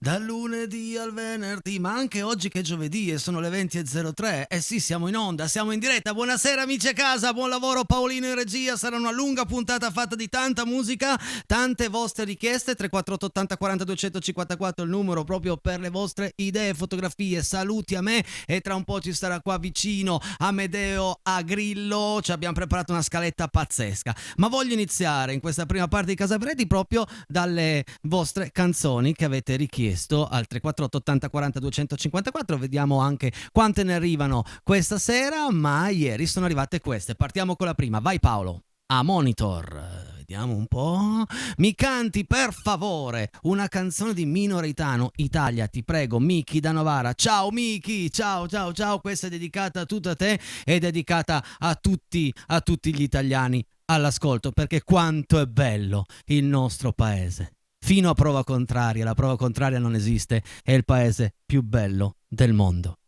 Dal lunedì al venerdì, ma anche oggi che è giovedì e sono le 20.03. Eh sì, siamo in onda, siamo in diretta. Buonasera amici a casa, buon lavoro Paolino in regia. Sarà una lunga puntata fatta di tanta musica, tante vostre richieste. 348 80 40 254 il numero proprio per le vostre idee, fotografie, saluti a me. E tra un po' ci sarà qua vicino Amedeo Agrillo. Ci abbiamo preparato una scaletta pazzesca. Ma voglio iniziare in questa prima parte di Casa Bredi proprio dalle vostre canzoni che avete richiesto al 348 80 40 254. Vediamo anche quante ne arrivano questa sera, ma ieri sono arrivate queste. Partiamo con la prima, vai Paolo. A Monitor, vediamo un po'. Mi canti per favore una canzone di Mino Reitano, Italia, ti prego. Miki da Novara, ciao Miki, ciao ciao ciao. Questa è dedicata a tutta te e dedicata a tutti gli italiani all'ascolto, perché quanto è bello il nostro paese. Fino a prova contraria, la prova contraria non esiste, è il paese più bello del mondo.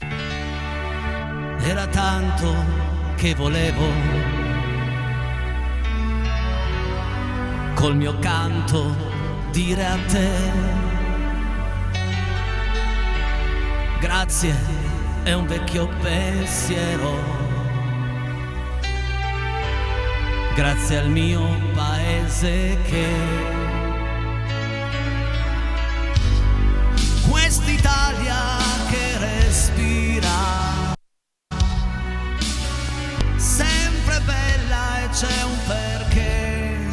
Era tanto che volevo col mio canto dire a te grazie, è un vecchio pensiero. Grazie al mio paese che quest'Italia che respira sempre bella e c'è un perché.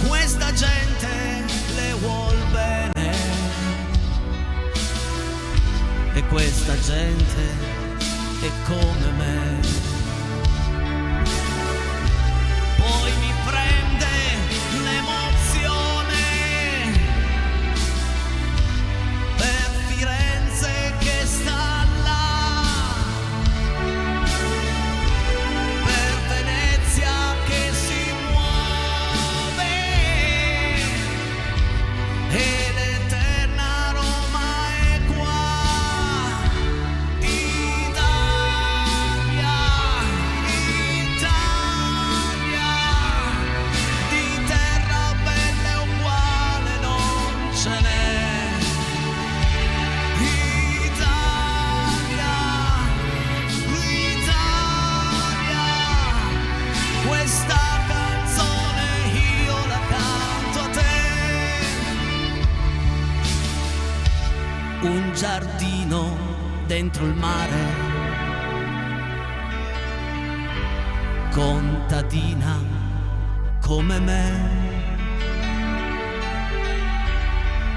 Questa gente le vuol bene e questa gente è come me. Poi mi prende l'emozione per Firenze che sta là, per Venezia che si muove e l'eterna Roma è qua. Un giardino dentro il mare, contadina come me,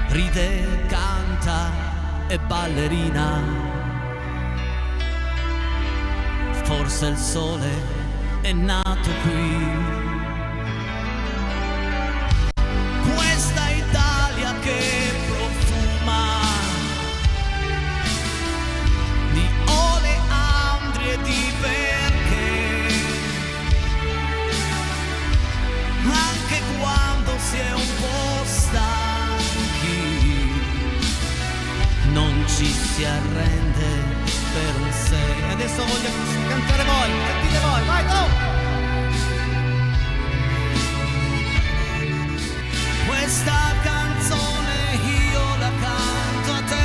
ride, canta e ballerina, forse il sole è nato qui. Questa Italia che profuma di oleandri e di perché, anche quando si è un po' stanchi, non ci si arrende per un sé. Adesso voglio cantare voi, cantite voi, vai, go! Questa canzone io la canto a te.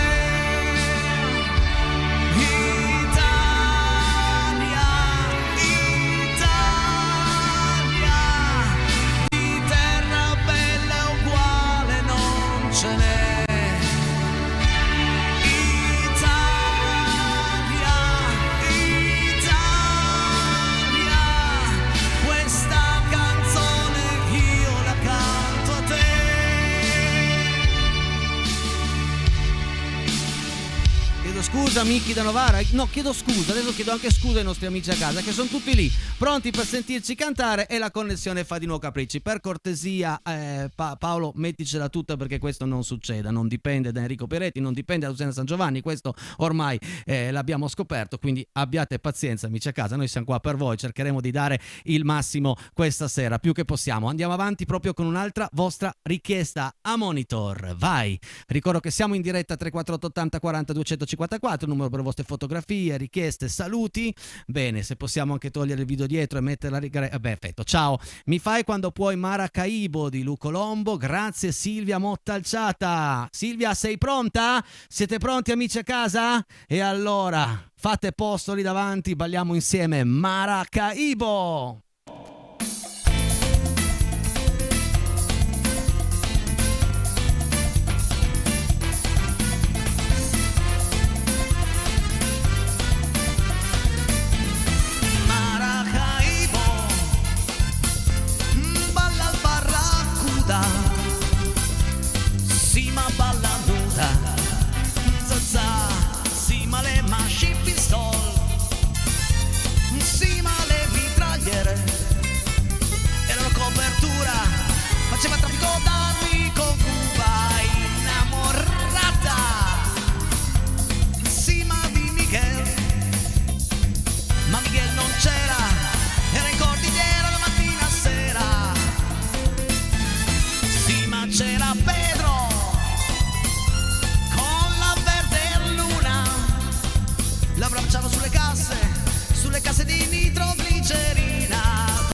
Italia, Italia, di terra bella uguale non ce n'è. Italia, Italia, questa canzone io la canto a te. Chiedo scusa Miki da Novara, no, chiedo scusa, adesso chiedo anche scusa ai nostri amici a casa che sono tutti lì pronti per sentirci cantare e la connessione fa di nuovo capricci. Per cortesia Paolo, metticela tutta perché questo non succeda, non dipende da Enrico Peretti, non dipende da Luciana San Giovanni, questo ormai l'abbiamo scoperto, quindi abbiate pazienza amici a casa, noi siamo qua per voi, cercheremo di dare il massimo questa sera, più che possiamo. Andiamo avanti proprio con un'altra vostra richiesta a Monitor, vai! Ricordo che siamo in diretta 348 80 40 254, 334, il numero per le vostre fotografie, richieste, saluti. Bene, se possiamo anche togliere il video dietro e mettere la riga. Perfetto, ciao. Mi fai quando puoi Maracaibo di Lu Colombo. Grazie Silvia Mottalciata. Silvia, sei pronta? Siete pronti amici a casa? E allora, fate posto lì davanti, balliamo insieme Maracaibo. Sima balla nuda, zazà, sima le masci pistol, sima le mitragliere, era una copertura, faceva traffico d'armi con Cuba innamorata, sima di Miguel, ma Miguel non c'era, era in cordigliera la mattina a sera, sima c'era Pedro. L'abbracciavo sulle casse di nitroglicerina.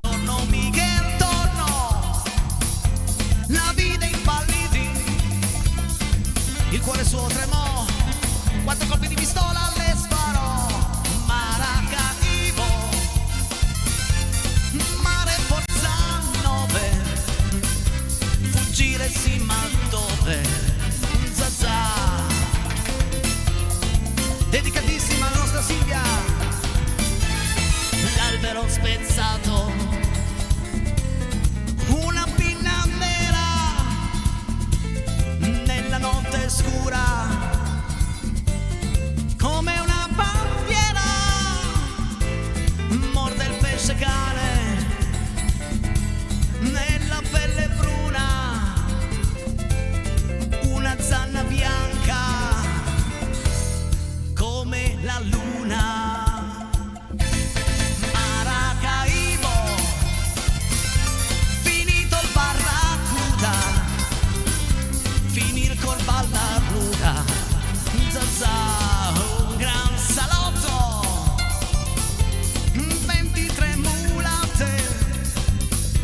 Torno Miguel, torno. La vide impallidì, il cuore suo tremò. 4 colpi di pistola le sparò. Maracaibo, mare forza 9. Fuggire sì ma dove? Zazà. Dedicatissima alla nostra Silvia. L'albero spezzato, una pinna nera nella notte scura, come una bandiera, morde il pesce cane nella pelle bruna, una zanna bianca come la luna. Maracaibo, finito il barracuda, finir col balla nuda, zazà, un gran salotto, 23 mulate,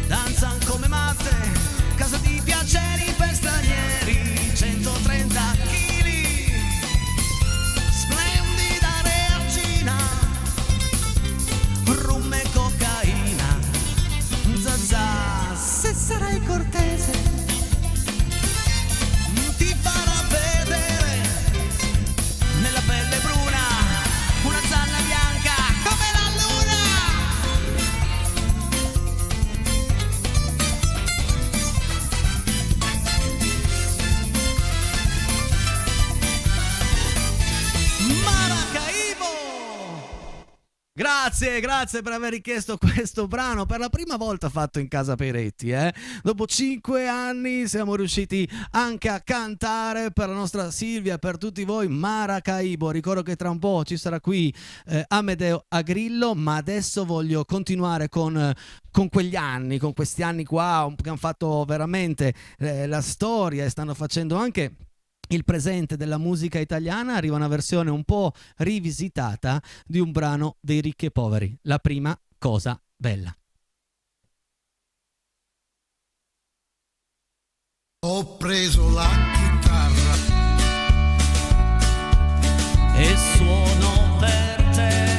danzan come matte, casa di piaceri per stranieri, 130 chili. Rum e cocaina, zazà, se sarai cortese ti farà vedere nella pelle bruna una zanna bianca come la luna. Maracaibo. Grazie per aver richiesto questo brano, per la prima volta fatto in casa Peretti, Dopo 5 anni siamo riusciti anche a cantare per la nostra Silvia, per tutti voi Maracaibo. Ricordo che tra un po' ci sarà qui Amedeo Agrillo, ma adesso voglio continuare con quegli anni, con questi anni qua che hanno fatto veramente la storia e stanno facendo anche il presente della musica italiana. Arriva una versione un po' rivisitata di un brano dei Ricchi e Poveri, La prima cosa bella. Ho preso la chitarra e suono per te,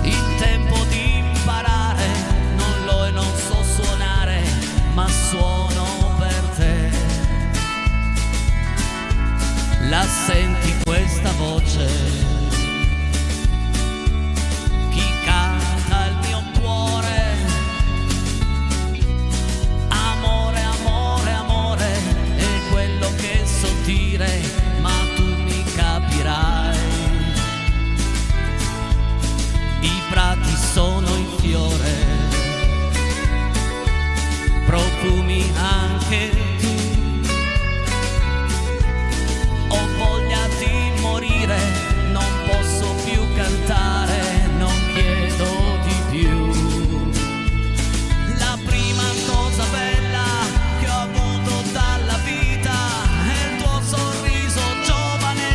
il tempo di imparare, non l'ho e non so suonare, ma suono per te. La senti questa voce? Chi canta il mio cuore? Amore, amore, amore, è quello che so dire, ma tu mi capirai. I prati sono in fiore, profumi anche tu. Ho voglia di morire, non posso più cantare, non chiedo di più. La prima cosa bella che ho avuto dalla vita è il tuo sorriso giovane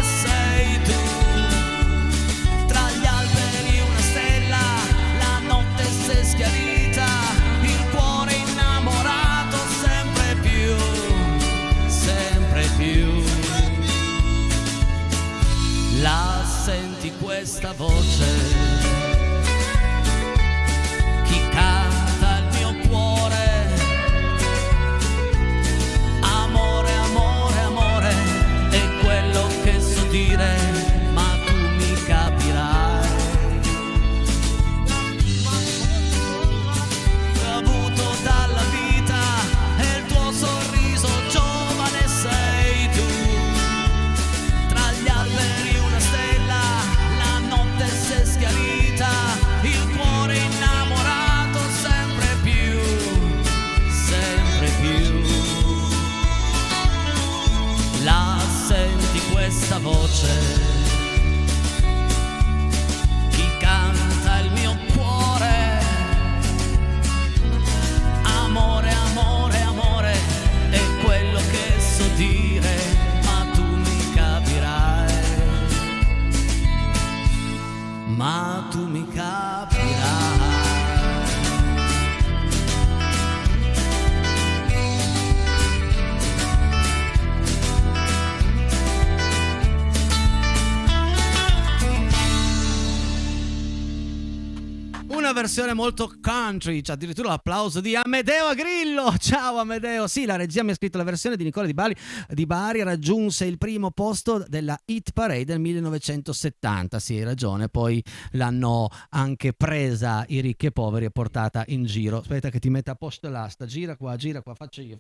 versione molto country, cioè addirittura l'applauso di Amedeo Grillo. Ciao Amedeo. Sì, la regia mi ha scritto la versione di Nicola Di Bari raggiunse il primo posto della Hit Parade del 1970. Sì, hai ragione, poi l'hanno anche presa i ricchi e poveri e portata in giro. Aspetta che ti metta a posto l'asta, gira qua, faccio io.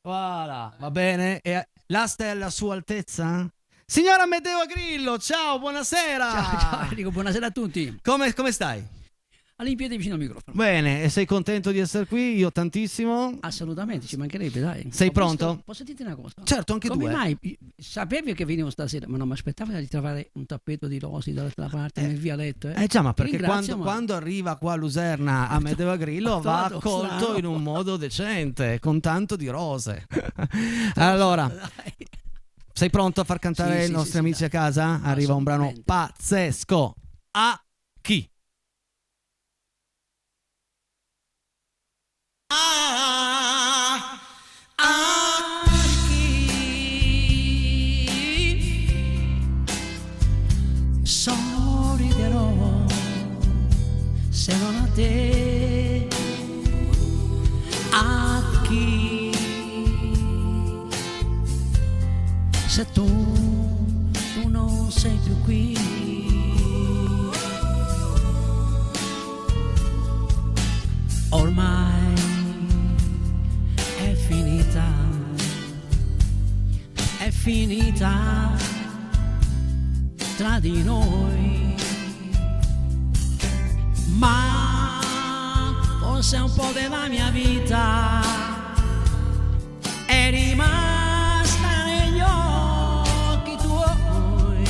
Voilà, va bene? E l'asta è alla sua altezza? Signora Amedeo Grillo, ciao, buonasera. Ciao Enrico, buonasera a tutti. Come stai? All'impiede vicino al microfono. Bene, e sei contento di essere qui? Io tantissimo. Assolutamente, ci mancherebbe, dai. Sei pronto? Posso dirti una cosa? Certo, anche Come tu. Come mai? Sapevi che venivo stasera, ma non mi aspettavo di trovare un tappeto di rosi dall'altra parte nel vialetto. Già, ma perché Ringrazio, quando arriva qua a Luserna Amedeo Grillo va accolto in un modo decente, con tanto di rose. Allora, sei pronto a far cantare i nostri amici a casa? Arriva un brano pazzesco. A chi? Sorriderò se non a te, a chi, se tu non sei più qui. Ormai è finita tra di noi, ma forse un po' della mia vita è rimasta negli occhi tuoi.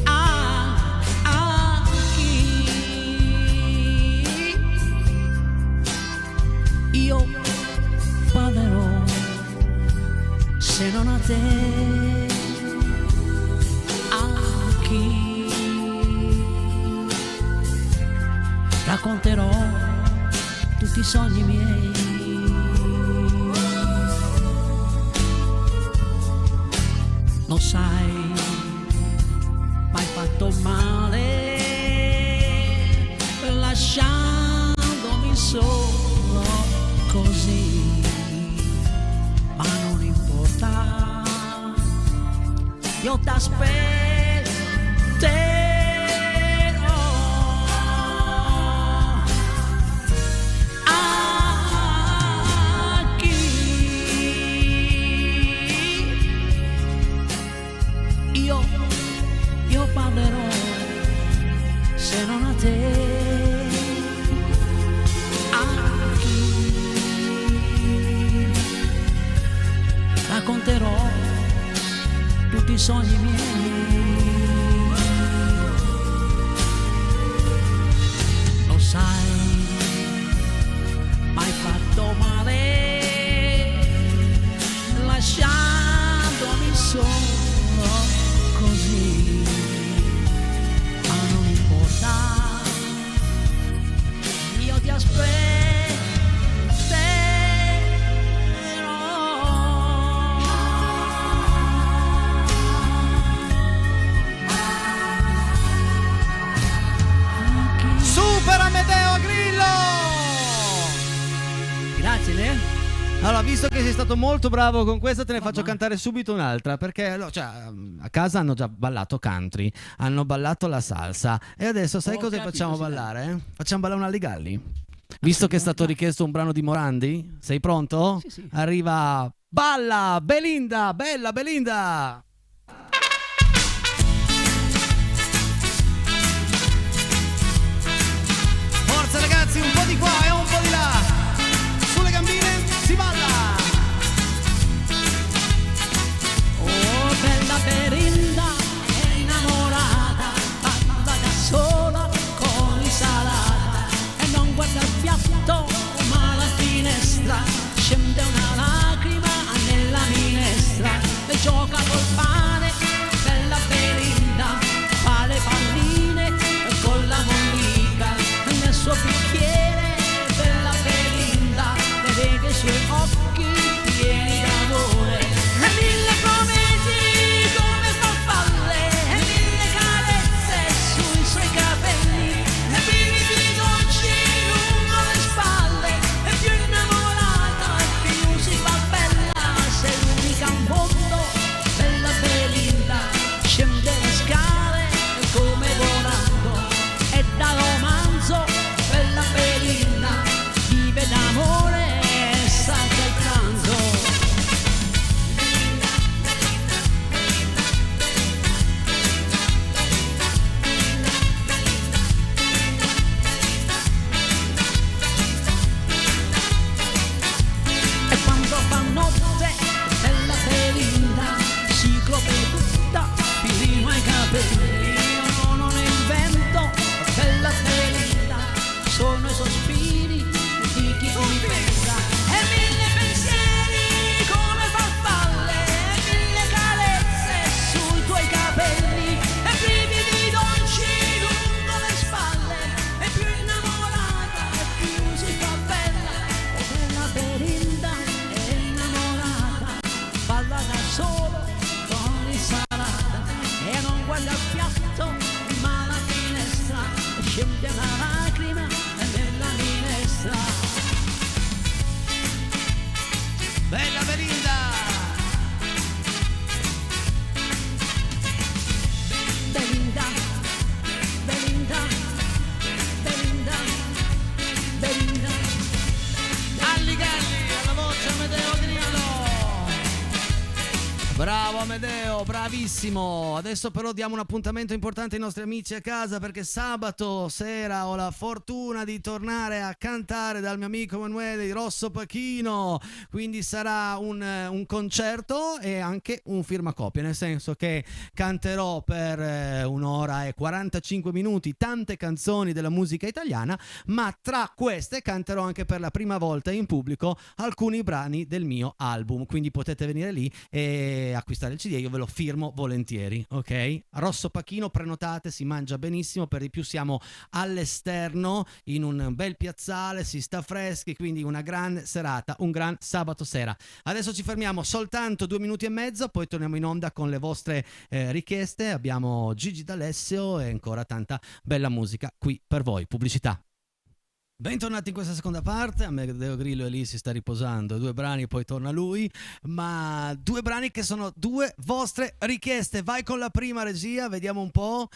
A chi io parlerò se non a te? Racconterò tutti i sogni miei, lo sai, m'hai fatto male lasciandomi solo così, ma non importa, io t'aspetto. Io parlerò se non a te, a chi racconterò tutti i sogni miei, lo sai, m'hai fatto male lasciandomi solo così, ma non importa, io ti aspetterò. Super Amedeo Grillo! Grazie, Leo. Allora, visto che sei stato molto bravo con questa, te ne faccio cantare subito un'altra, perché cioè, a casa hanno già ballato country, hanno ballato la salsa e adesso sai cosa facciamo ballare? Facciamo ballare un Alligalli. Visto che è stato richiesto un brano di Morandi, sei pronto? Sì. Arriva Balla Belinda, bella Belinda! Forza ragazzi, un po' di qua e un po' di là! Sulle gambine si balla! Oh, bella Belinda, è innamorata, balla da sola con l'insalata e non guarda il piatto ma la finestra, scende una lacrima nella minestra e gioca col pane. Bella Belinda. Belinda, Belinda, Belinda, Belinda. Galli Galli, alla voce Amedeo Grillo. Bravo Amedeo, bravissimo. Adesso però diamo un appuntamento importante ai nostri amici a casa, perché sabato sera ho la fortuna di tornare a cantare dal mio amico Emanuele di Rosso Pachino, quindi sarà un concerto e anche un firmacopie, nel senso che canterò per 1 ora e 45 minuti tante canzoni della musica italiana, ma tra queste canterò anche per la prima volta in pubblico alcuni brani del mio album, quindi potete venire lì e acquistare il CD, io ve lo firmo volentieri, ok? Rosso Pachino, prenotate, si mangia benissimo, per di più siamo all'esterno in un bel piazzale, si sta freschi, quindi una gran serata, un gran sabato sera. Adesso ci fermiamo soltanto 2 minuti e mezzo, poi torniamo in onda con le vostre richieste. Abbiamo Gigi D'Alessio e ancora tanta bella musica qui per voi. Pubblicità. Bentornati in questa seconda parte. Amedeo Grillo è lì, si sta riposando. 2 brani, poi torna lui. Ma 2 brani che sono 2 vostre richieste. Vai con la prima, regia, vediamo un po'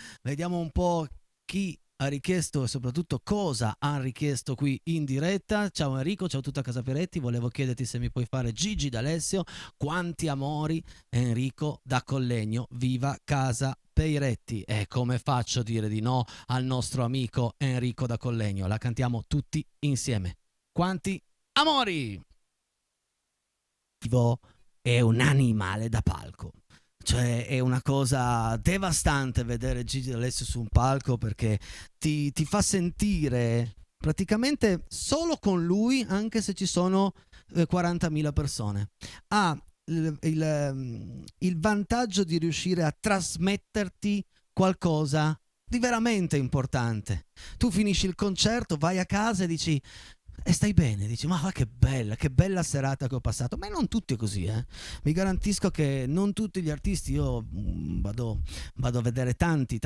chi ha richiesto e soprattutto cosa ha richiesto qui in diretta. Ciao Enrico, ciao tutta Casa Peretti. Volevo chiederti se mi puoi fare Gigi D'Alessio, Quanti amori, Enrico da Collegno, viva Casa Peiretti. E come faccio a dire di no al nostro amico Enrico da Collegno? La cantiamo tutti insieme. Quanti amori! È un animale da palco. Cioè è una cosa devastante vedere Gigi D'Alessio su un palco, perché ti fa sentire praticamente solo con lui, anche se ci sono 40.000 persone. Ha il vantaggio di riuscire a trasmetterti qualcosa di veramente importante. Tu finisci il concerto, vai a casa e dici e stai bene, dici ma che bella serata che ho passato. Ma non tutti è così, vi garantisco che non tutti gli artisti. Io vado a vedere tanti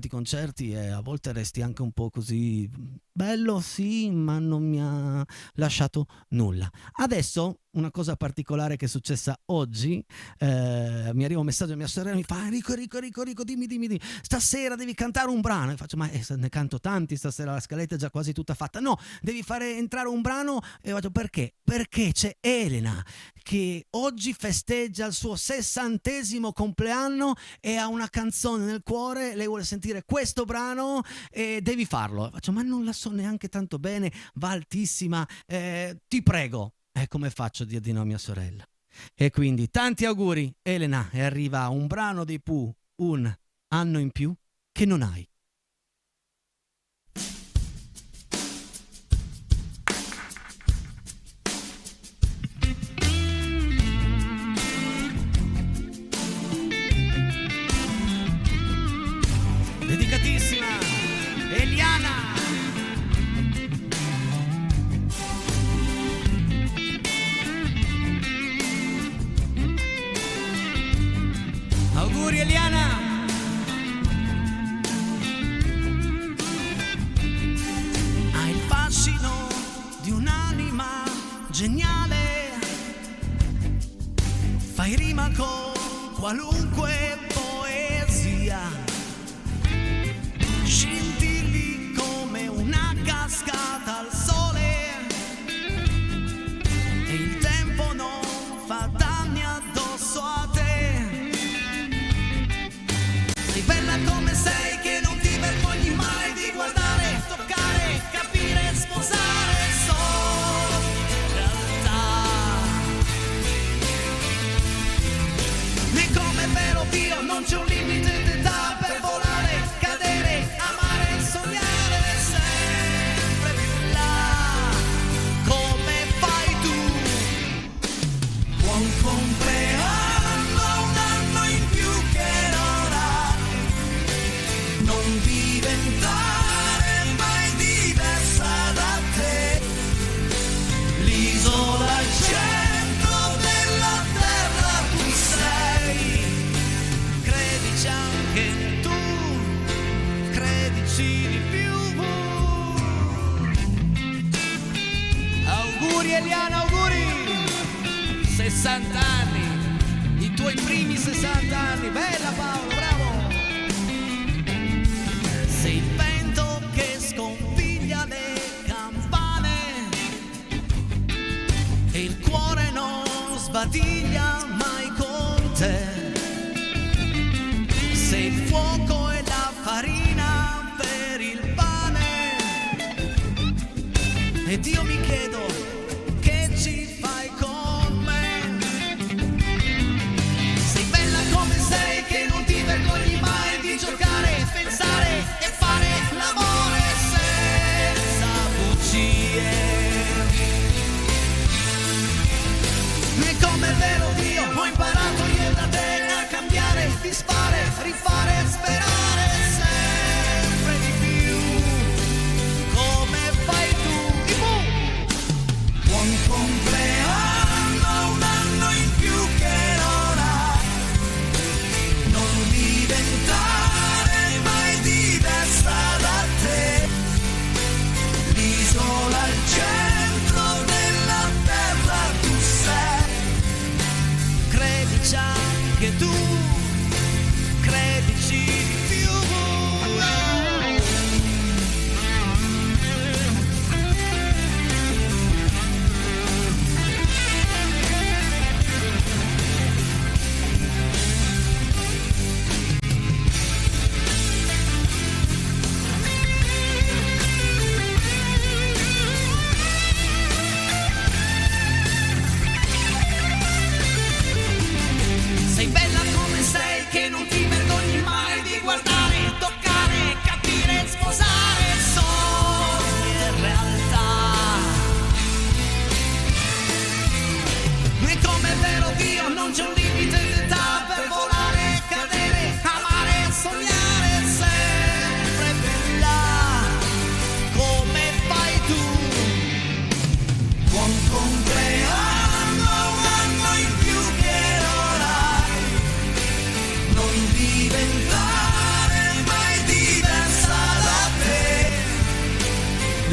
concerti e a volte resti anche un po' così, bello sì, ma non mi ha lasciato nulla. Adesso una cosa particolare che è successa oggi, mi arriva un messaggio a mia sorella, mi fa Enrico, dimmi, stasera devi cantare un brano. E faccio ma ne canto tanti stasera, la scaletta è già quasi tutta fatta. No, devi fare entrare un brano. E faccio perché? Perché c'è Elena che oggi festeggia il suo 60° compleanno e ha una canzone nel cuore, lei vuole sentire questo brano e devi farlo. Faccio ma non la so neanche tanto bene, va altissima, ti prego. E come faccio a dire di no a mia sorella? E quindi tanti auguri Elena, e arriva un brano dei Pooh, Un anno in più che non hai. Dedicatissima Eliana. Auguri Eliana. Hai il fascino di un'anima geniale, fai rima con qualunque poesia, scintilli come una cascata al sole e il tempo non fa danni addosso a te. Sei bella come sei, che non ti vergogni mai di guardare, toccare, capire, sposare. Solo realtà. E come vero Dio non c'è un limite d'età per volare, cadere, amare, sognare sempre più là, come fai tu. Buon compleanno, un anno in più che non hai, non diventare mai diversa da te, l'isola al centro della terra tu sei, credici a me. 60 anni, i tuoi primi 60 anni. Bella Paolo, bravo! Sei il vento che sconfiglia le campane e il cuore non sbadiglia mai con te. Sei il fuoco e la farina per il pane ed io mi chiedo che ci fai con me. Sei bella come sei, che non ti vergogni mai di giocare, pensare e fare l'amore senza bugie. E come è vero Dio, ho imparato io da te a cambiare, disfare, rifare, sperare sempre di più, come fai tu. Buon compleanno, un anno in più che non hai, non diventare mai diversa da te, l'isola al centro della terra tu sei, credici anche tu, credici di più. Sei bella come sei, che non ti vergogni mai di guardare, toccare, capire, sposare sogni e realtà. E come è vero Dio, non c'è un limite d'età per volare, cadere, amare, sognare sempre più là, come fai tu. Buon compleanno, un anno in più che non hai, non diventare mai diversa da te,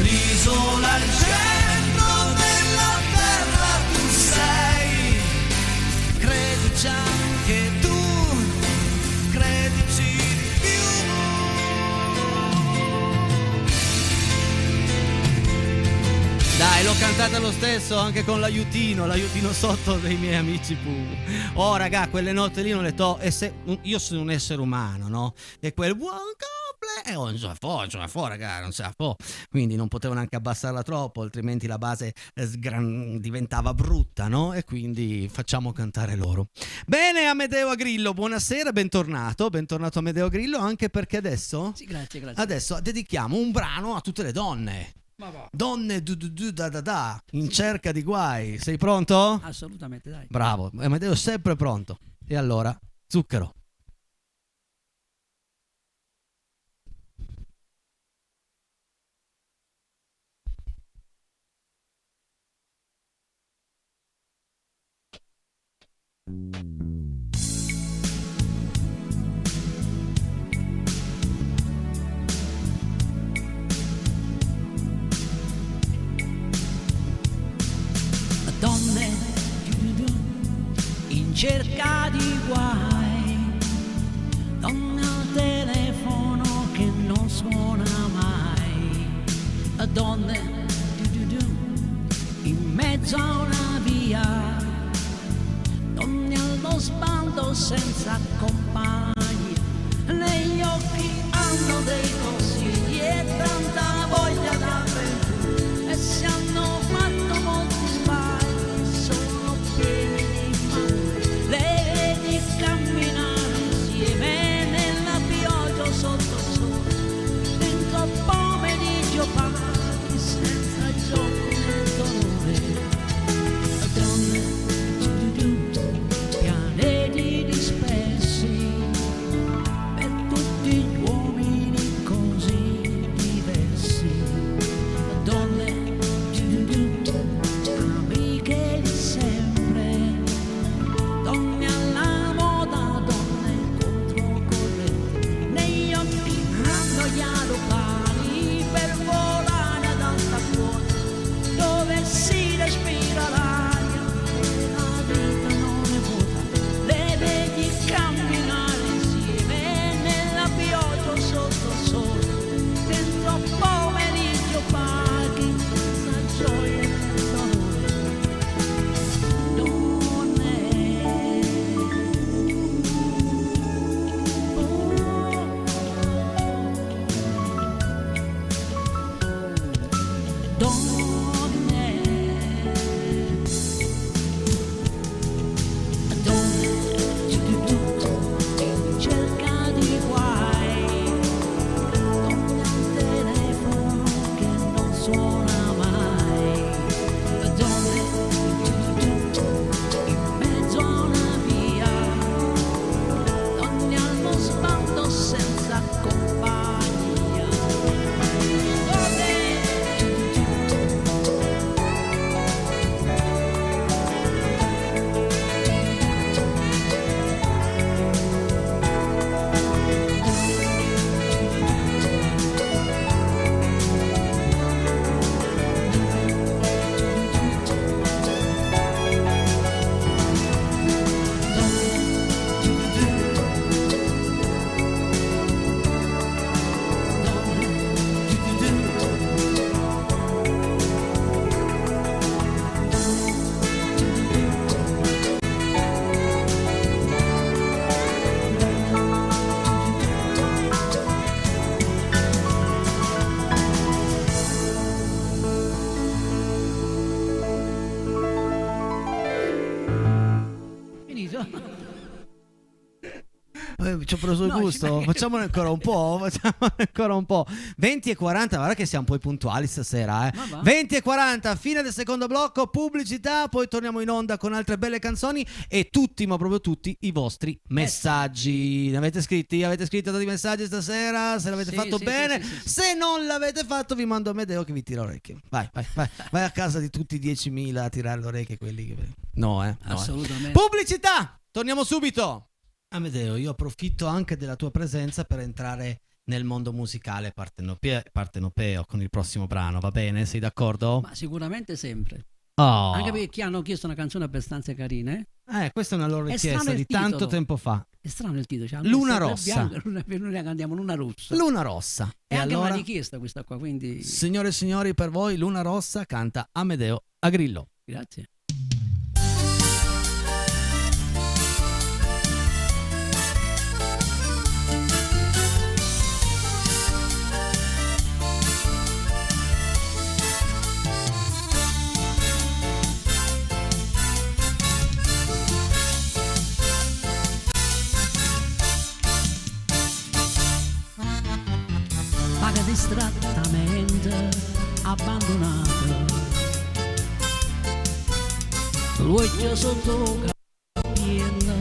l'isola al centro della terra tu sei, credici anche tu, credici di più. Dai, l'ho cantata lo stesso anche con l'aiutino sotto dei miei amici Pooh. Oh raga, quelle note lì non le io sono un essere umano, no? E quel buon compleanno, non ce la fo, raga, non ce la fo. Quindi non potevo neanche abbassarla troppo, altrimenti la base diventava brutta, no? E quindi facciamo cantare loro. Bene, Amedeo Grillo, buonasera, bentornato Amedeo Grillo, anche perché adesso... Sì, grazie. Adesso dedichiamo un brano a tutte le donne. Ma va. Donne da in cerca di guai. Sei pronto? Assolutamente, dai. Bravo, Amedeo è sempre pronto. E allora, zucchero. Donne in cerca di guai, donne al telefono che non suona mai, donne in mezzo a una via, donne allo sbando senza compagni, negli occhi hanno dei consigli e tanta voglia d'avventura e si hanno fatto molti sbagli, sono pieni di mani, le vedi camminare insieme nella pioggia sotto il sole, dentro pomeriggio parti senza gioco né dolore, donne pianeti dispersi Ci ho preso il No, gusto, facciamone ancora un po', 20:40, guarda che siamo poi puntuali stasera, Ma va. 20:40, fine del secondo blocco, pubblicità, poi torniamo in onda con altre belle canzoni e tutti, ma proprio tutti, i vostri messaggi. Ne avete scritti? Avete scritto tanti messaggi stasera? Se l'avete Sì, fatto sì, bene, sì. se non l'avete fatto vi mando Amedeo che vi tira orecchie. Vai a casa di tutti i 10.000 a tirare le orecchie quelli che... No, no, Assolutamente. Pubblicità, torniamo subito. Amedeo, io approfitto anche della tua presenza per entrare nel mondo musicale partenopeo con il prossimo brano, va bene? Sei d'accordo? Ma sicuramente sempre. Oh. Anche perché hanno chiesto una canzone abbastanza carina. Questa è una loro È richiesta strano di il tanto titolo. tempo fa. È strano il titolo. Cioè, Luna sempre rossa. bianco, noi cantiamo Luna rossa. Luna rossa. È E anche allora, una richiesta questa qua, quindi signore e signori, per voi Luna rossa canta Amedeo Agrillo. grazie. Paga distrattamente abbandonato, l'occhio sotto capienza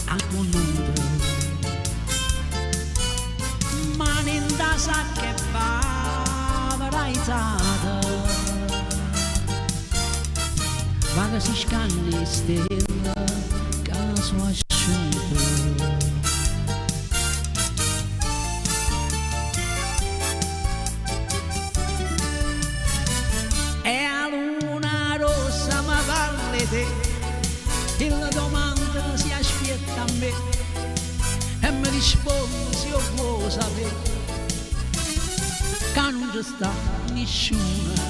a connuto, mani in da sacca e pavaraizzata, vaga si scanni stella caso asciutto. E a luna rossa ma valle te, e la domanda si aspetta a me e mi risponde se io vuoi sapere che non ci sta nessuna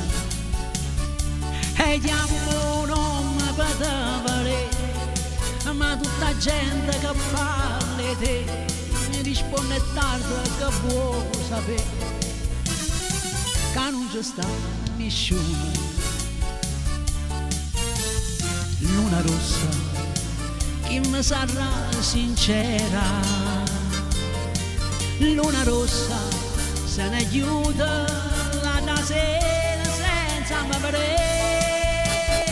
e chiamo non mi poteva ma tutta gente che parla di te mi risponde tardi che vuoi sapere che non ci sta nessuno. Luna rossa, chi mi sarà sincera? Luna rossa, se ne chiude la sera senza mi vedere.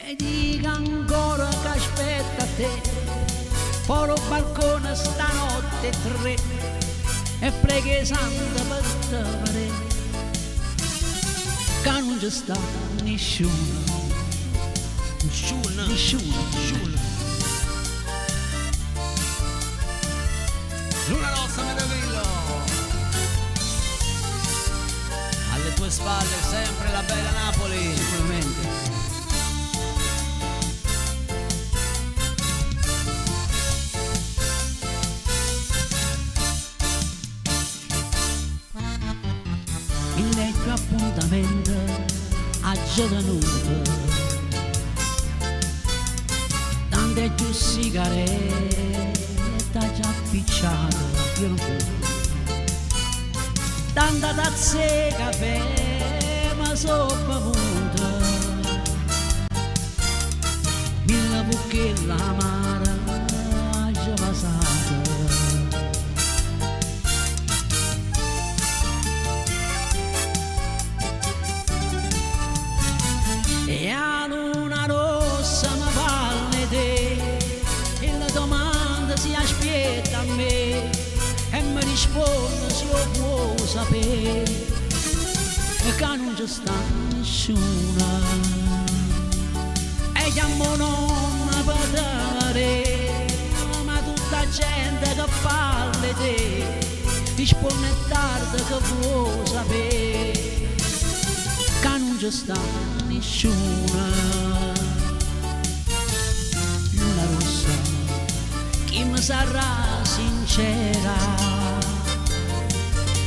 E dica ancora che aspetta te, fuori al balcone stanotte 3 e preghi santa per te vedere. Che non ci sta nessuno. Luna rossa, Amedeo Agrillo. Alle tue spalle sempre la bella Napoli. Sicuramente. Il vecchio appuntamento a giornato, tante più sigarette già appicciato, io non fumo. Tanta tazze e caffè ma sono bevuta, 1000 bucchette amara già passata. E a luna rossa mi parli te e la domanda si aspetta a me e mi risponde se io vuoi sapere che non ci sta nessuna e chiamo non mi potere ma tutta gente che parla di te risponde tardi che vuoi sapere che non ci sta nessuna. Luna rossa, chi mi sarà sincera?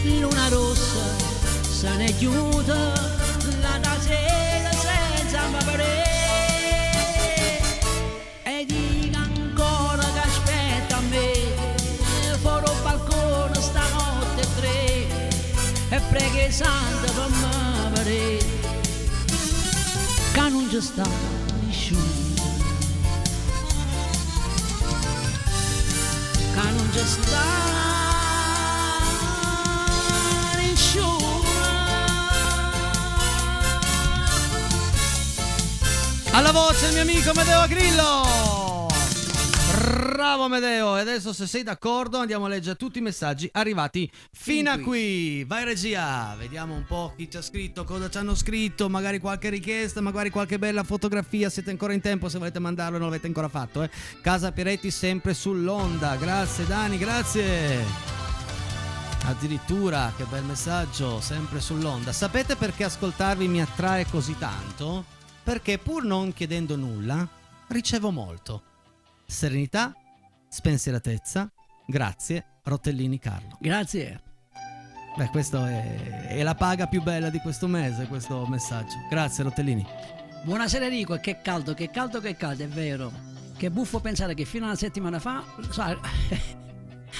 Luna rossa, se ne chiude la sera senza mi vedere e dica ancora che aspetta a me fuori al balcone stanotte 3 e preghi santa per me vedere che non ci sta nessuno. Sliding shore. Alla voce il mio amico Amedeo Grillo. Bravo Amedeo. E adesso, se sei d'accordo, andiamo a leggere tutti i messaggi arrivati fino a qui. Vai regia, vediamo un po' chi ci ha scritto, cosa ci hanno scritto, magari qualche richiesta, magari qualche bella fotografia. Siete ancora in tempo se volete mandarlo e non l'avete ancora fatto, Casa Pieretti sempre sull'onda. Grazie Dani, grazie. Addirittura, che bel messaggio, sempre sull'onda. Sapete perché ascoltarvi mi attrae così tanto? Perché pur non chiedendo nulla, ricevo molto. Serenità, spensieratezza, grazie, Rotellini Carlo. Grazie. Beh, questo è la paga più bella di questo mese, questo messaggio. Grazie Rotellini. Buonasera Enrico, che caldo, è vero. Che buffo pensare che fino a una settimana fa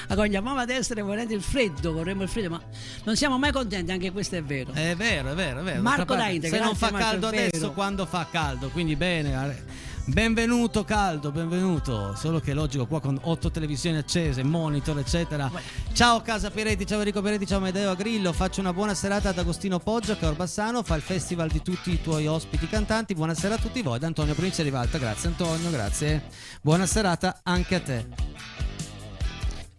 agogliavamo ad essere volendo il freddo, vorremmo il freddo, ma non siamo mai contenti, anche questo è vero. È vero. Marco Dainte, se non fa Marco, caldo adesso, quando fa caldo, quindi bene. Benvenuto caldo, benvenuto. Solo che è logico, qua con 8 televisioni accese, monitor eccetera. Ciao Casa Pieretti, ciao Enrico Pieretti, ciao Amedeo Grillo. Faccio una buona serata ad Agostino Poggio, che a Orbassano fa il festival di tutti i tuoi ospiti cantanti. Buonasera a tutti voi, da Antonio Provincia di Rivalta. Grazie Antonio, grazie. Buona serata anche a te.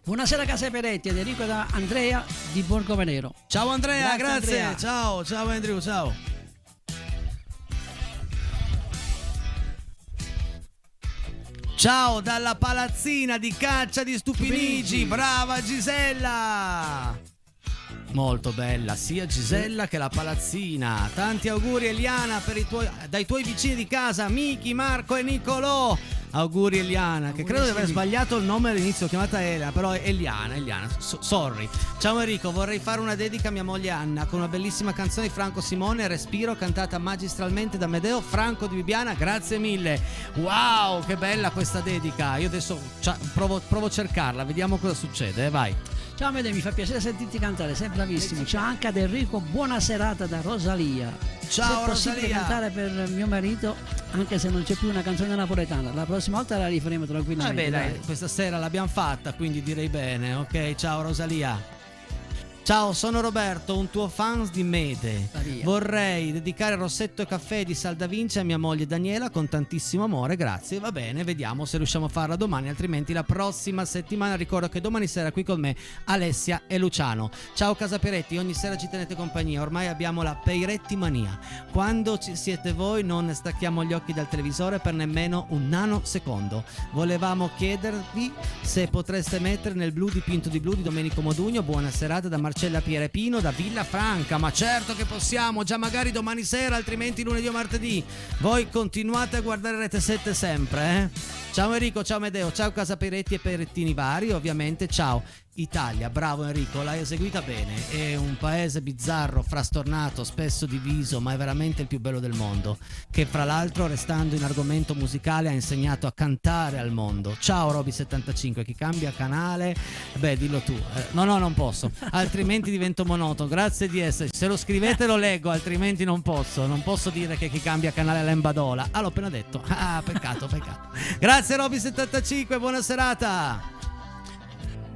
Buonasera Casa Pieretti ed Enrico da Andrea di Borgo Venero. Ciao Andrea, grazie. Andrea. Ciao Andrew, ciao. Ciao dalla palazzina di Caccia di Stupinigi, brava Gisella! Molto bella sia Gisella che la palazzina. Tanti auguri Eliana dai tuoi vicini di casa, Miki, Marco e Nicolò. Auguri Eliana, che credo di aver sbagliato il nome all'inizio, chiamata Elena, però è Eliana, sorry. Ciao Enrico, vorrei fare una dedica a mia moglie Anna con una bellissima canzone di Franco Simone, Respiro, cantata magistralmente da Amedeo Franco di Bibiana. Grazie mille. Wow, che bella questa dedica. Io adesso provo a cercarla, vediamo cosa succede, vai. Ciao Amedeo, mi fa piacere sentirti cantare, sei bravissimo. Ciao anche ad Enrico, buona serata da Rosalia. Ciao se è possibile Rosalia. cantare per mio marito, anche se non c'è più una canzone napoletana, la prossima volta la rifaremo tranquillamente. Dai, questa sera l'abbiamo fatta, quindi direi bene. Ok, ciao Rosalia. Ciao, sono Roberto, un tuo fan di Mede. Vorrei dedicare Rossetto e Caffè di Saldavince a mia moglie Daniela con tantissimo amore, grazie. Va bene, vediamo se riusciamo a farla domani, altrimenti la prossima settimana. Ricordo che domani sera qui con me Alessia e Luciano. Ciao Casa Pieretti, ogni sera ci tenete compagnia, ormai abbiamo la Pieretti mania. Quando ci siete voi non stacchiamo gli occhi dal televisore per nemmeno un nanosecondo. Volevamo chiedervi se potreste mettere nel blu dipinto di blu di Domenico Modugno. Buona serata da Marcella Pierepino da Villafranca. Ma certo che possiamo, già magari domani sera, altrimenti lunedì o martedì. Voi continuate a guardare Rete 7 sempre, Ciao Enrico, ciao Medeo, ciao Casa Pieretti e Perettini vari, ovviamente. Ciao Italia, bravo Enrico, l'hai eseguita bene. È un paese bizzarro, frastornato, spesso diviso, ma è veramente il più bello del mondo, che fra l'altro, restando in argomento musicale, ha insegnato a cantare al mondo. Ciao Roby75, chi cambia canale, dillo tu. No, non posso, altrimenti divento monotono. Grazie di esserci, se lo scrivete lo leggo, altrimenti non posso dire che chi cambia canale è l'Embadola. L'ho appena detto. Peccato. Grazie Roby75, buona serata.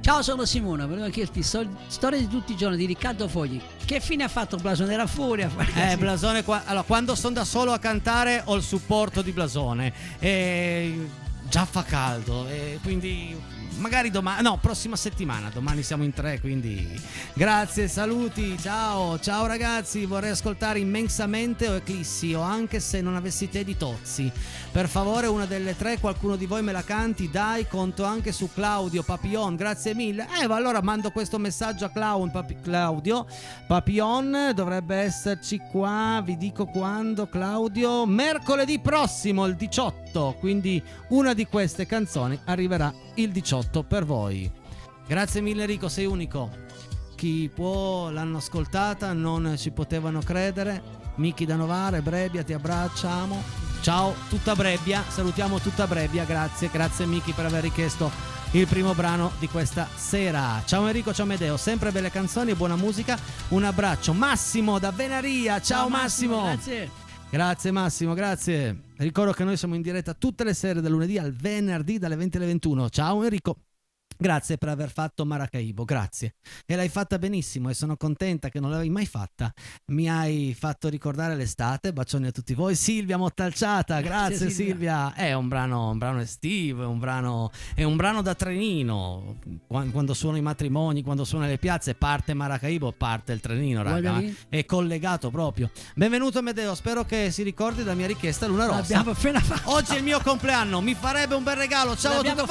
Ciao, sono Simona, volevo chiederti storia di tutti i giorni di Riccardo Fogli. Che fine ha fatto Blasone? Era fuori a fare Blasone allora, quando sono da solo a cantare ho il supporto di Blasone. Già fa caldo, quindi magari prossima settimana, domani siamo in 3, quindi grazie, saluti, ciao ragazzi. Vorrei ascoltare Immensamente o Eclissi, o Anche se non avessi te di Tozzi. Per favore, una delle 3, qualcuno di voi me la canti, dai. Conto anche su Claudio Papillon, grazie mille. Allora mando questo messaggio a Claudio Papillon, dovrebbe esserci qua, vi dico quando. Claudio, mercoledì prossimo, il 18, quindi una di queste canzoni arriverà il 18 per voi. Grazie mille Enrico, sei unico. Chi può l'hanno ascoltata, non ci potevano credere. Miki da Novara, Brebbia, ti abbracciamo. Ciao tutta Brebbia, salutiamo tutta Brebbia, grazie Miki per aver richiesto il primo brano di questa sera. Ciao Enrico, ciao Medeo, sempre belle canzoni e buona musica. Un abbraccio. Massimo da Venaria, ciao Massimo. Grazie Massimo, grazie. Ricordo che noi siamo in diretta tutte le sere dal lunedì al venerdì dalle 20 alle 21. Ciao Enrico. Grazie per aver fatto Maracaibo, grazie. E l'hai fatta benissimo e sono contenta che non l'avevi mai fatta. Mi hai fatto ricordare l'estate, bacioni a tutti voi. Silvia Mottalciata, grazie Silvia. È un brano estivo, è un brano da trenino. Quando suono i matrimoni, quando suono le piazze, parte Maracaibo, parte il trenino, raga. È collegato proprio. Benvenuto Amedeo, spero che si ricordi della mia richiesta Luna Rossa. L'abbiamo appena fatto. Oggi è il mio compleanno, mi farebbe un bel regalo. Ciao a tutti.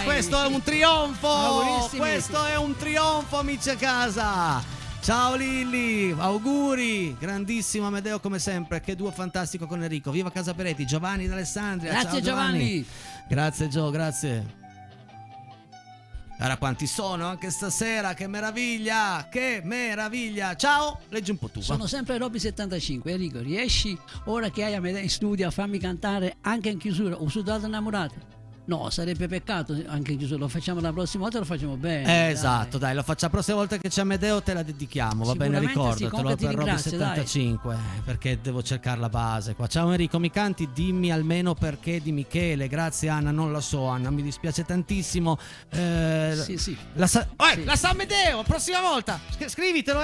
Questo è un trionfo. Questo è un trionfo, amici a casa. Ciao Lilli, auguri. Grandissimo Amedeo come sempre. Che duo fantastico con Enrico. Viva Casa Peretti. Giovanni d'Alessandria. Grazie. Ciao Giovanni. Grazie Gio, grazie. Guarda quanti sono anche stasera, che meraviglia, che meraviglia. Ciao, leggi un po' tu. Sono sempre Robby 75. Enrico, riesci ora che hai Amedeo in studio a farmi cantare anche in chiusura Ho sudato innamorato? No, sarebbe peccato anche in chiusura, lo facciamo la prossima volta, lo facciamo bene. Esatto, dai, lo facciamo la prossima volta che c'è Amedeo, te la dedichiamo, va bene, ricordatelo per Robby 75, perché devo cercare la base qua. Ciao Enrico, mi canti Dimmi almeno perché di Michele? Grazie Anna, non la so Anna, mi dispiace tantissimo. Sì. La sa Amedeo, prossima volta, scrivitelo.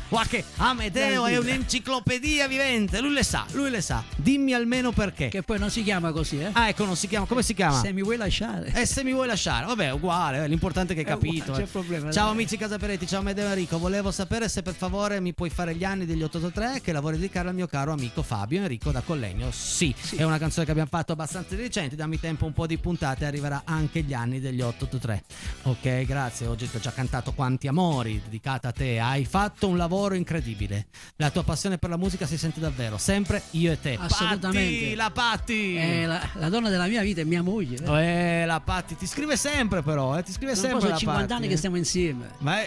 Guarda che Amedeo è un'enciclopedia vivente, lui le sa. Dimmi almeno perché. Che poi non si chiama così, Ah, ecco, non si chiama, come si chiama? Se mi vuoi lasciare. Se mi vuoi lasciare, vabbè, uguale, l'importante è che hai capito. C'è problema, ciao dai. amici Casa Peretti, ciao Amedeo e Enrico. Volevo sapere se per favore mi puoi fare gli anni degli 883 che la vorrei dedicare al mio caro amico Fabio Enrico da Collegno. Sì, è una canzone che abbiamo fatto abbastanza recente, dammi tempo un po' di puntate e arriverà anche gli anni degli 883. Ok, grazie, oggi ti ho già cantato Quanti amori, dedicata a te. Hai fatto un lavoro incredibile. La tua passione per la musica si sente davvero, sempre io e te. Assolutamente. Patti. La donna della mia vita è mia moglie. La Patti ti scrive sempre però, ti scrive sempre. Sono la 50 Patti, anni che stiamo insieme. Ma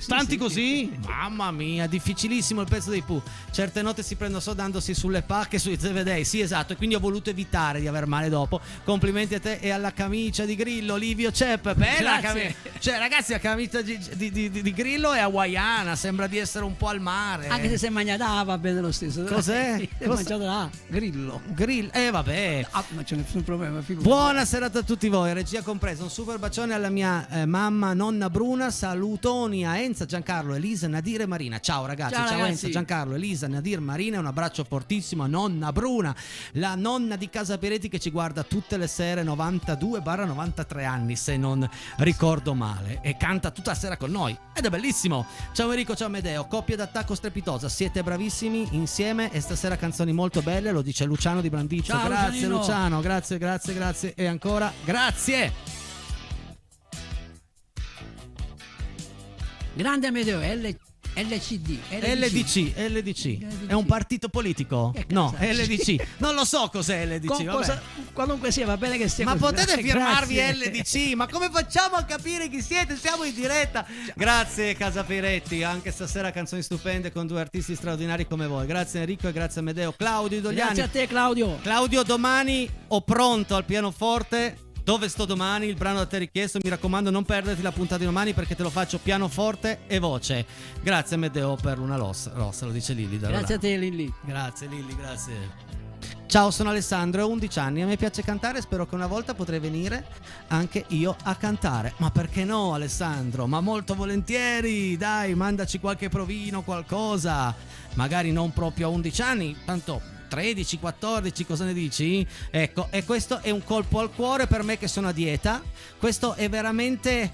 tanti così? Mamma mia, difficilissimo il pezzo dei Pooh. Certe note si prendono dandosi sulle pacche sui Zevedei. Sì, esatto, e quindi ho voluto evitare di aver male dopo. Complimenti a te e alla camicia di Grillo, Livio Cepp. Bella camicia. Cioè, ragazzi, la camicia di Grillo è hawaiana, sembra di essere un po' al mare. Anche se sei mangiata, va bene lo stesso. Cos'è? Sei mangiata Grillo. Vabbè. Ma c'è nessun problema. Buona serata a tutti voi, regia compresa. Un super bacione alla mia mamma, nonna Bruna. Salutoni a Enza, Giancarlo, Elisa, Nadir e Marina. Ciao ragazzi, ciao Enza, Giancarlo, Elisa, Nadir, Marina. Un abbraccio fortissimo a nonna Bruna, la nonna di Casa Peretti che ci guarda tutte le sere, 92-93 anni se non ricordo male, e canta tutta la sera con noi ed è bellissimo. Ciao Enrico, ciao Amedeo, coppia d'attacco strepitosa, siete bravissimi insieme e stasera canzoni molto belle, lo dice Luciano di Brandizzo. Ciao, grazie Lucianino. Luciano, grazie e ancora grazie. Grande Amedeo, LDC. È un partito politico? No, LDC. Non lo so cos'è LDC. Vabbè. Qualunque sia, va bene che sia Ma così. potete firmarvi Grazie. LDC? Ma come facciamo a capire chi siete? Siamo in diretta. Grazie Casa Peretti, anche stasera canzoni stupende con due artisti straordinari come voi. Grazie Enrico e grazie Amedeo. Claudio Dogliani. Grazie a te Claudio. Claudio, domani ho pronto al pianoforte Dove sto domani, il brano da te richiesto. Mi raccomando, non perderti la puntata di domani perché te lo faccio pianoforte e voce. Grazie Amedeo per una rossa, lo dice Lilli. Grazie a te Lilli. Grazie Lilli, grazie. Ciao, sono Alessandro, ho 11 anni, a me piace cantare, spero che una volta potrei venire anche io a cantare. Ma perché no Alessandro? Ma molto volentieri, dai, mandaci qualche provino, qualcosa. Magari non proprio a 11 anni, tanto 13, 14, cosa ne dici? Ecco, e questo è un colpo al cuore per me che sono a dieta. Questo è veramente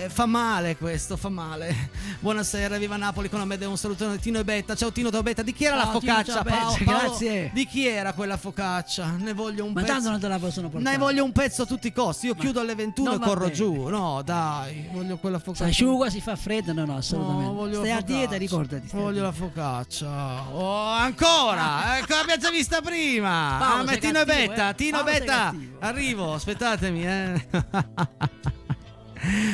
fa male, questo fa male. Buonasera, viva Napoli con Amedeo, un saluto da Tino e Betta. Ciao Tino, ciao Betta. Di chi era la focaccia? Paolo, grazie. Di chi era quella focaccia? Ne voglio un Ma pezzo. tanto non te la possono portare. Ne voglio un pezzo a tutti i costi. Io chiudo alle 21 e corro giù. No, dai, voglio quella focaccia. Si asciuga, si fa freddo, no, assolutamente. No, stai a dieta, ricordati. Voglio la focaccia. Oh, ancora! Ecco, l'abbiamo già vista prima. Paolo, sei Tino e cattivo, Betta, Tino e Paolo, sei Betta. cattivo. Arrivo, aspettatemi,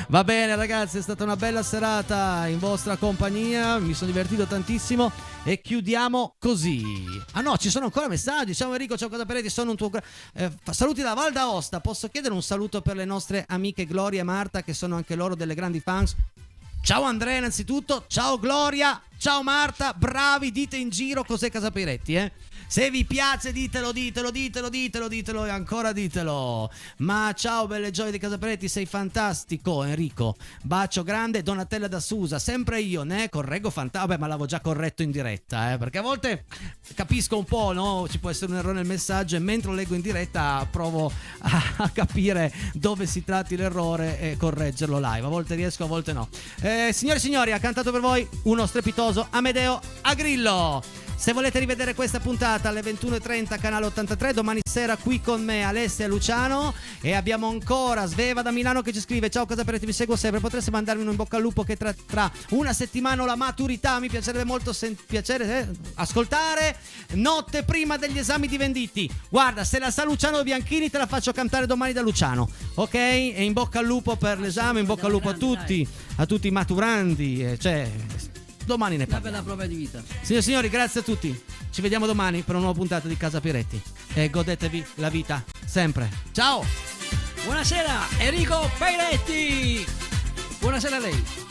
Va bene ragazzi, è stata una bella serata in vostra compagnia, mi sono divertito tantissimo e chiudiamo così. Ah no, ci sono ancora messaggi. Ciao Enrico, ciao Casa Peretti, sono un tuo saluti da Val d'Aosta. Posso chiedere un saluto per le nostre amiche Gloria e Marta che sono anche loro delle grandi fans? Ciao Andrea innanzitutto, ciao Gloria, ciao Marta, bravi, dite in giro cos'è Casa Peretti, Se vi piace ditelo e ancora ditelo. Ma ciao belle gioie di Casa Peretti, sei fantastico Enrico, bacio grande. Donatella da Susa, sempre io ne correggo vabbè, ma l'avevo già corretto in diretta, perché a volte capisco un po', no? Ci può essere un errore nel messaggio e mentre lo leggo in diretta provo a capire dove si tratti l'errore e correggerlo live. A volte riesco, a volte no. Signore e signori, ha cantato per voi uno strepitoso Amedeo Agrillo. Se volete rivedere questa puntata alle 21:30 canale 83, domani sera qui con me Alessia Luciano, e abbiamo ancora Sveva da Milano che ci scrive: ciao Casa Peretti, vi seguo sempre, potreste mandarmi un in bocca al lupo che tra una settimana ho la maturità, mi piacerebbe molto ascoltare notte prima degli esami di Venditti. Guarda, se la sa Luciano Bianchini te la faccio cantare domani da Luciano, ok? E in bocca al lupo per l'esame, in bocca al lupo a tutti i maturandi, domani ne parliamo. Una bella prova di vita. Signore e signori, grazie a tutti. Ci vediamo domani per una nuova puntata di Casa Peretti. E godetevi la vita sempre. Ciao! Buonasera Enrico Peretti. Buonasera a lei.